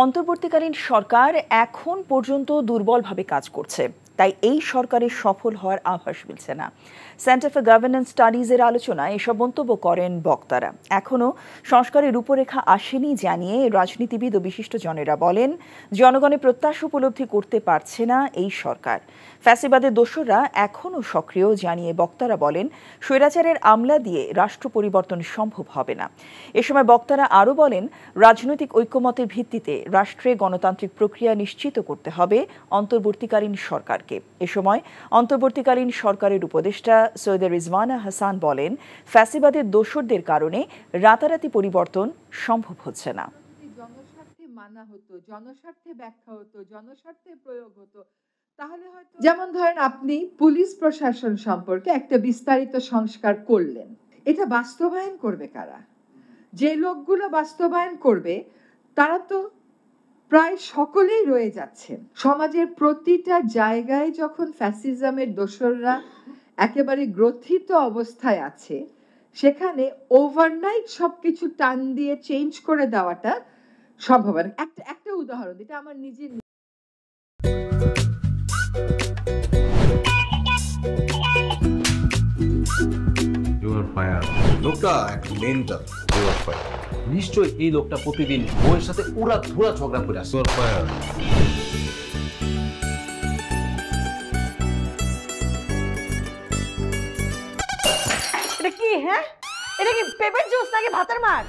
অন্তর্বর্তীকালীন সরকার এখন পর্যন্ত দুর্বলভাবে কাজ করছে, তাই এই সরকারের সফল হওয়ার আভাস মিলছে না। সেন্টার ফর গভর্নেন্স স্টাডিজের আলোচনায় এসব মন্তব্য করেন বক্তারা। এখনও সংস্কারের রূপরেখা আসেনি জানিয়ে রাজনীতিবিদ ও বিশিষ্টজনেরা বলেন, জনগণের প্রত্যাশা উপলব্ধি করতে পারছে না এই সরকার। ফ্যাসিবাদের দোসররা এখনও সক্রিয় জানিয়ে বক্তারা বলেন, স্বৈরাচারের আমলা দিয়ে রাষ্ট্র পরিবর্তন সম্ভব হবে না। এ সময় বক্তারা আরও বলেন, রাজনৈতিক ঐক্যমতের ভিত্তিতে রাষ্ট্রে গণতান্ত্রিক প্রক্রিয়া নিশ্চিত করতে হবে অন্তর্বর্তীকালীন সরকারকে। এ সময় অন্তর্বর্তীকালীন সরকারের উপদেষ্টা সৈয়দা রিজওয়ানা হাসান বলেন, ফ্যাসিবাদের দোসরদের কারণে রাতারাতি পরিবর্তন সম্ভব হচ্ছে না। জনস্বার্থে মানা হতো, জনস্বার্থে ব্যাখ্যা হতো, জনস্বার্থে প্রয়োগ হতো, তাহলে হয়তো যেমন ধরেন আপনি পুলিশ প্রশাসন সম্পর্কে একটা বিস্তারিত সংস্কার করলেন, এটা বাস্তবায়ন করবে কারা? যে লোকগুলো বাস্তবায়ন করবে তারা তো প্রায় সকলেই রয়ে যাচ্ছেন। সমাজের প্রতিটা জায়গায় যখন ফ্যাসিজমের দোসররা একেবারে গ্রথিত অবস্থায় আছে, সেখানে ওভারনাইট সবকিছু টান দিয়ে চেঞ্জ করে দেওয়াটা সম্ভব না। একটা উদাহরণ, এটা আমার নিজের। লোকটা একটু মেন্টাল। নিশ্চয়ই এই লোকটা প্রতিদিন বউয়ের সাথে উড়া ধুরা ঝগড়া করে আসে। এটা কি? হ্যাঁ, এটা কি পেঁপের জুস নাকি ভাতের মার?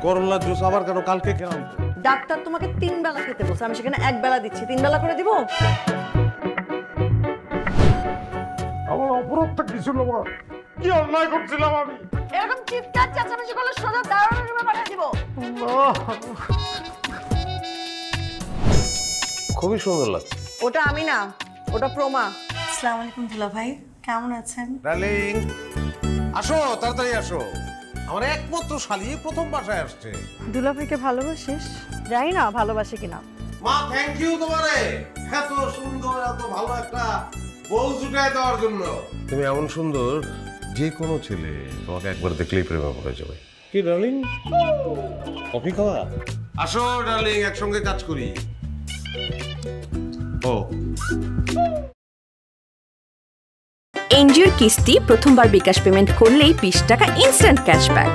করলার জুস আবার কেন? কালকে খেলাম। ডাক্তার তোমাকে 3 বেলা খেতে বলছে, আমি সেখানে 1 বেলা দিচ্ছি। 3 বেলা করে দিব? আমার অপরাধটা কি ছিল? কি অন্যায় করছিলাম আমি? এরকম চিৎকার চেঁচামেচি করলে সোজা দারোয়ানের রুমে পাঠিয়ে দিব। খুবই সুন্দর লাগছে। ওটা আমি না, ওটা প্রমা। আসসালামু আলাইকুম দুলা ভাই, কেমন আছেন? ডার্লিং, আসো, তাড়াতাড়ি আসো। আমার একমাত্র শালি প্রথম বাসায় আসছে। দুলা ভাইকে ভালোবাসিস? জানি না ভালোবাসে কিনা। মা, থ্যাংক ইউ তোমারে এত সুন্দর, এত ভালো একটা বউ জুটায় দেওয়ার জন্য। তুমি এমন সুন্দর, যে কোনো ছেলে তোমাকে একবার দেখলেই প্রেমে পড়ে যাবে। কি ডার্লিং, কফি খাওয়া? আসো ডার্লিং, একসঙ্গে কাজ করি। ও এনজিওর কিস্তি প্রথমবার বিকাশ পেমেন্ট করলেই 20 টাকা ইনস্ট্যান্ট ক্যাশব্যাক।